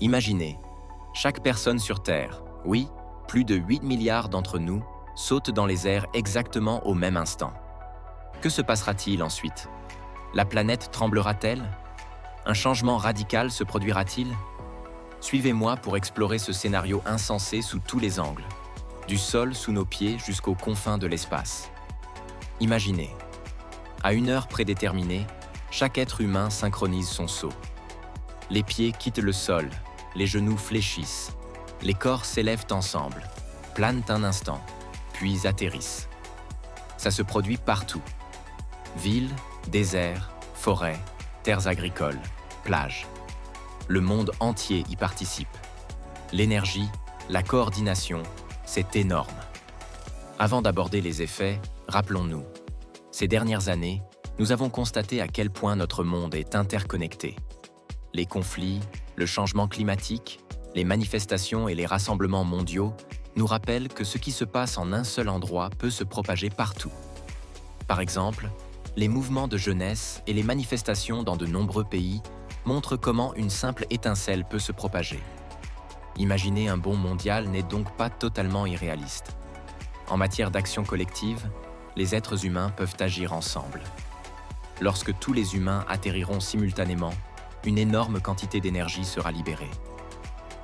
Imaginez, chaque personne sur Terre, oui, plus de 8 milliards d'entre nous, saute dans les airs exactement au même instant. Que se passera-t-il ensuite? La planète tremblera-t-elle? Un changement radical se produira-t-il? Suivez-moi pour explorer ce scénario insensé sous tous les angles, du sol sous nos pieds jusqu'aux confins de l'espace. Imaginez, à une heure prédéterminée, chaque être humain synchronise son saut. Les pieds quittent le sol, les genoux fléchissent, les corps s'élèvent ensemble, planent un instant, puis atterrissent. Ça se produit partout. Villes, déserts, forêts, terres agricoles, plages. Le monde entier y participe. L'énergie, la coordination, c'est énorme. Avant d'aborder les effets, rappelons-nous. Ces dernières années, nous avons constaté à quel point notre monde est interconnecté. Les conflits, le changement climatique, les manifestations et les rassemblements mondiaux nous rappellent que ce qui se passe en un seul endroit peut se propager partout. Par exemple, les mouvements de jeunesse et les manifestations dans de nombreux pays montrent comment une simple étincelle peut se propager. Imaginer un bond mondial n'est donc pas totalement irréaliste. En matière d'action collective, les êtres humains peuvent agir ensemble. Lorsque tous les humains atterriront simultanément, une énorme quantité d'énergie sera libérée.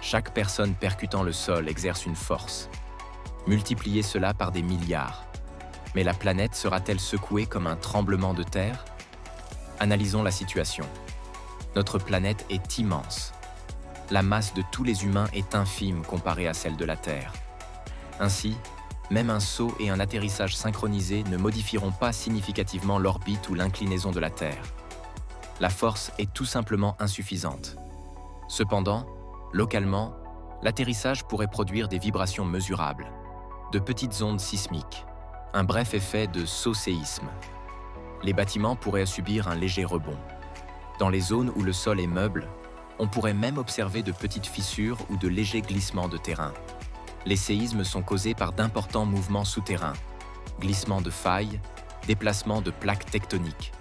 Chaque personne percutant le sol exerce une force. Multipliez cela par des milliards. Mais la planète sera-t-elle secouée comme un tremblement de terre? Analysons la situation. Notre planète est immense. La masse de tous les humains est infime comparée à celle de la Terre. Ainsi, même un saut et un atterrissage synchronisés ne modifieront pas significativement l'orbite ou l'inclinaison de la Terre. La force est tout simplement insuffisante. Cependant, localement, l'atterrissage pourrait produire des vibrations mesurables, de petites ondes sismiques, un bref effet de saut-séisme. Les bâtiments pourraient subir un léger rebond. Dans les zones où le sol est meuble, on pourrait même observer de petites fissures ou de légers glissements de terrain. Les séismes sont causés par d'importants mouvements souterrains, glissements de failles, déplacements de plaques tectoniques.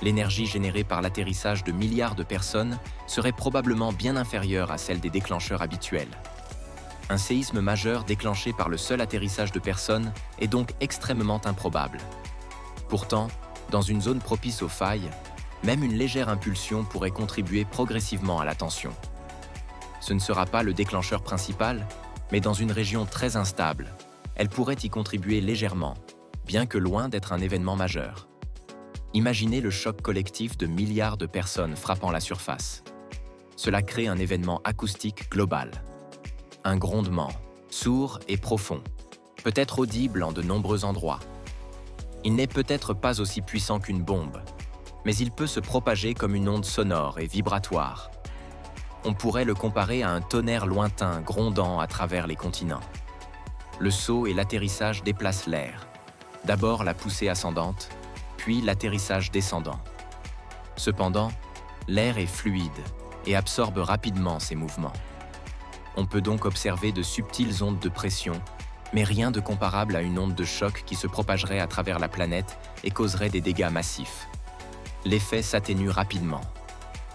L'énergie générée par l'atterrissage de milliards de personnes serait probablement bien inférieure à celle des déclencheurs habituels. Un séisme majeur déclenché par le seul atterrissage de personnes est donc extrêmement improbable. Pourtant, dans une zone propice aux failles, même une légère impulsion pourrait contribuer progressivement à la tension. Ce ne sera pas le déclencheur principal, mais dans une région très instable, elle pourrait y contribuer légèrement, bien que loin d'être un événement majeur. Imaginez le choc collectif de milliards de personnes frappant la surface. Cela crée un événement acoustique global. Un grondement, sourd et profond, peut-être audible en de nombreux endroits. Il n'est peut-être pas aussi puissant qu'une bombe, mais il peut se propager comme une onde sonore et vibratoire. On pourrait le comparer à un tonnerre lointain grondant à travers les continents. Le saut et l'atterrissage déplacent l'air. D'abord la poussée ascendante, puis l'atterrissage descendant. Cependant, l'air est fluide et absorbe rapidement ces mouvements. On peut donc observer de subtiles ondes de pression, mais rien de comparable à une onde de choc qui se propagerait à travers la planète et causerait des dégâts massifs. L'effet s'atténue rapidement.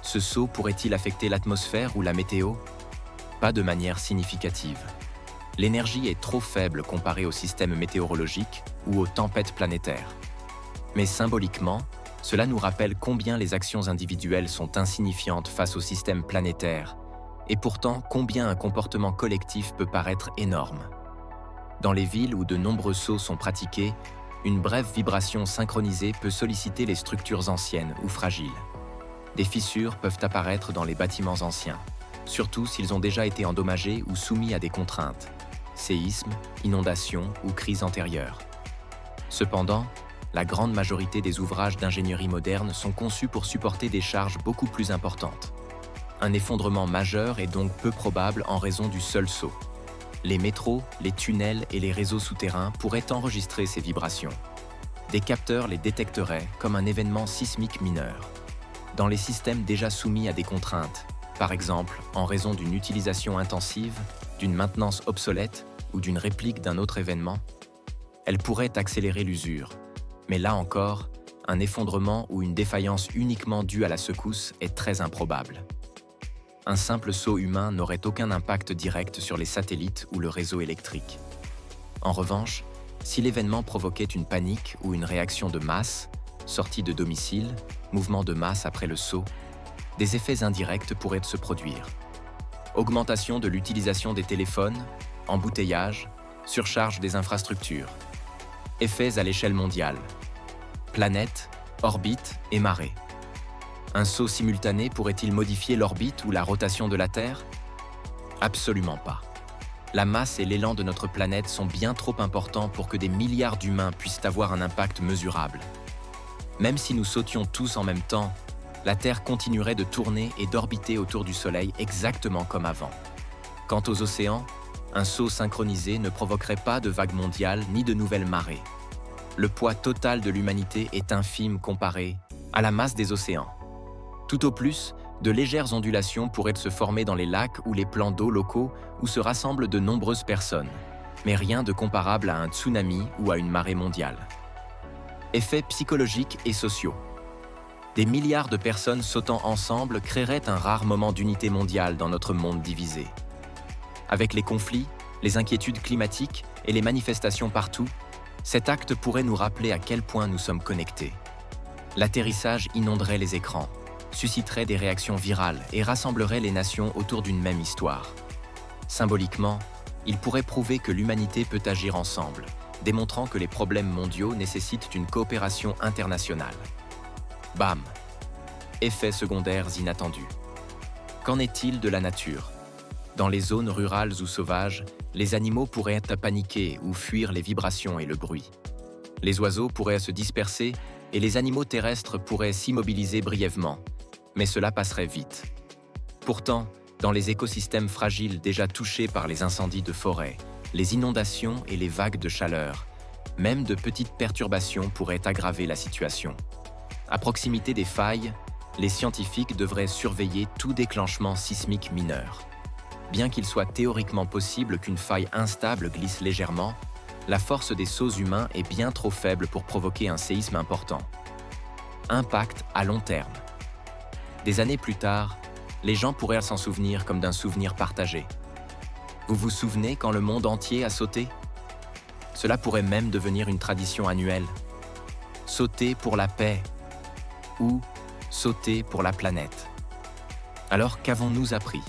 Ce saut pourrait-il affecter l'atmosphère ou la météo? Pas de manière significative. L'énergie est trop faible comparée au système météorologique ou aux tempêtes planétaires. Mais symboliquement, cela nous rappelle combien les actions individuelles sont insignifiantes face au système planétaire, et pourtant combien un comportement collectif peut paraître énorme. Dans les villes où de nombreux sauts sont pratiqués, une brève vibration synchronisée peut solliciter les structures anciennes ou fragiles. Des fissures peuvent apparaître dans les bâtiments anciens, surtout s'ils ont déjà été endommagés ou soumis à des contraintes, séismes, inondations ou crises antérieures. Cependant, la grande majorité des ouvrages d'ingénierie moderne sont conçus pour supporter des charges beaucoup plus importantes. Un effondrement majeur est donc peu probable en raison du seul saut. Les métros, les tunnels et les réseaux souterrains pourraient enregistrer ces vibrations. Des capteurs les détecteraient comme un événement sismique mineur. Dans les systèmes déjà soumis à des contraintes, par exemple en raison d'une utilisation intensive, d'une maintenance obsolète ou d'une réplique d'un autre événement, elles pourraient accélérer l'usure. Mais là encore, un effondrement ou une défaillance uniquement due à la secousse est très improbable. un simple saut humain n'aurait aucun impact direct sur les satellites ou le réseau électrique. En revanche, si l'événement provoquait une panique ou une réaction de masse, sortie de domicile, mouvement de masse après le saut, des effets indirects pourraient se produire. Augmentation de l'utilisation des téléphones, embouteillage, surcharge des infrastructures. Effets à l'échelle mondiale. Planète, orbite et marée. Un saut simultané pourrait-il modifier l'orbite ou la rotation de la Terre? Absolument pas. La masse et l'élan de notre planète sont bien trop importants pour que des milliards d'humains puissent avoir un impact mesurable. Même si nous sautions tous en même temps, la Terre continuerait de tourner et d'orbiter autour du Soleil exactement comme avant. Quant aux océans, un saut synchronisé ne provoquerait pas de vagues mondiales ni de nouvelles marées. Le poids total de l'humanité est infime comparé à la masse des océans. Tout au plus, de légères ondulations pourraient se former dans les lacs ou les plans d'eau locaux où se rassemblent de nombreuses personnes, mais rien de comparable à un tsunami ou à une marée mondiale. Effets psychologiques et sociaux. Des milliards de personnes sautant ensemble créeraient un rare moment d'unité mondiale dans notre monde divisé. Avec les conflits, les inquiétudes climatiques et les manifestations partout, cet acte pourrait nous rappeler à quel point nous sommes connectés. L'atterrissage inonderait les écrans, susciterait des réactions virales et rassemblerait les nations autour d'une même histoire. Symboliquement, il pourrait prouver que l'humanité peut agir ensemble, démontrant que les problèmes mondiaux nécessitent une coopération internationale. Bam! Effets secondaires inattendus. Qu'en est-il de la nature? Dans les zones rurales ou sauvages, les animaux pourraient paniquer ou fuir les vibrations et le bruit. Les oiseaux pourraient se disperser et les animaux terrestres pourraient s'immobiliser brièvement, mais cela passerait vite. Pourtant, dans les écosystèmes fragiles déjà touchés par les incendies de forêt, les inondations et les vagues de chaleur, même de petites perturbations pourraient aggraver la situation. À proximité des failles, les scientifiques devraient surveiller tout déclenchement sismique mineur. Bien qu'il soit théoriquement possible qu'une faille instable glisse légèrement, la force des sauts humains est bien trop faible pour provoquer un séisme important. Impact à long terme. Des années plus tard, les gens pourraient s'en souvenir comme d'un souvenir partagé. Vous vous souvenez quand le monde entier a sauté? Cela pourrait même devenir une tradition annuelle. Sauter pour la paix ou sauter pour la planète. Alors qu'avons-nous appris?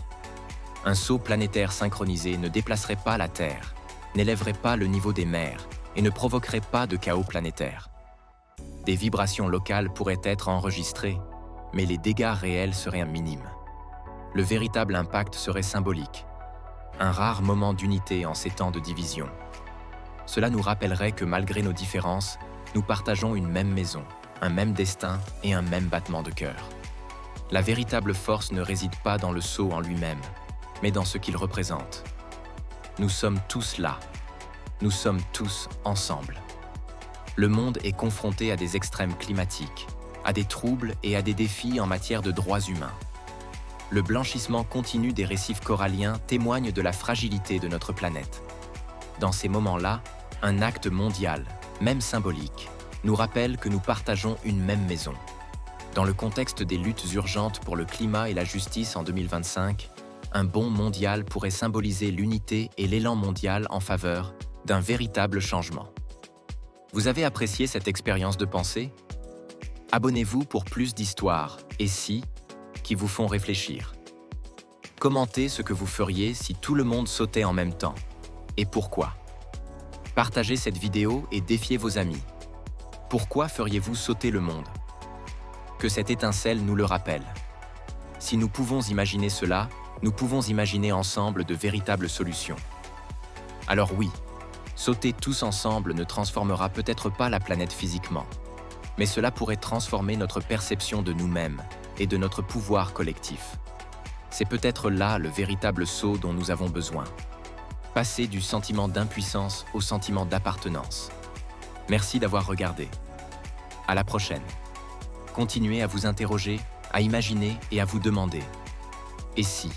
Un saut planétaire synchronisé ne déplacerait pas la Terre, n'élèverait pas le niveau des mers et ne provoquerait pas de chaos planétaire. Des vibrations locales pourraient être enregistrées, mais les dégâts réels seraient minimes. Le véritable impact serait symbolique, un rare moment d'unité en ces temps de division. Cela nous rappellerait que malgré nos différences, nous partageons une même maison, un même destin et un même battement de cœur. La véritable force ne réside pas dans le saut en lui-même, mais dans ce qu'il représente. Nous sommes tous là. Nous sommes tous ensemble. Le monde est confronté à des extrêmes climatiques, à des troubles et à des défis en matière de droits humains. Le blanchissement continu des récifs coralliens témoigne de la fragilité de notre planète. Dans ces moments-là, un acte mondial, même symbolique, nous rappelle que nous partageons une même maison. Dans le contexte des luttes urgentes pour le climat et la justice en 2025, un bond mondial pourrait symboliser l'unité et l'élan mondial en faveur d'un véritable changement. Vous avez apprécié cette expérience de pensée? Abonnez-vous pour plus d'histoires et si qui vous font réfléchir. Commentez ce que vous feriez si tout le monde sautait en même temps et pourquoi. Partagez cette vidéo et défiez vos amis. Pourquoi feriez-vous sauter le monde? Que cette étincelle nous le rappelle. Si nous pouvons imaginer cela, nous pouvons imaginer ensemble de véritables solutions. Alors oui, sauter tous ensemble ne transformera peut-être pas la planète physiquement, mais cela pourrait transformer notre perception de nous-mêmes et de notre pouvoir collectif. C'est peut-être là le véritable saut dont nous avons besoin. Passer du sentiment d'impuissance au sentiment d'appartenance. Merci d'avoir regardé. À la prochaine. Continuez à vous interroger, à imaginer et à vous demander. Et si ?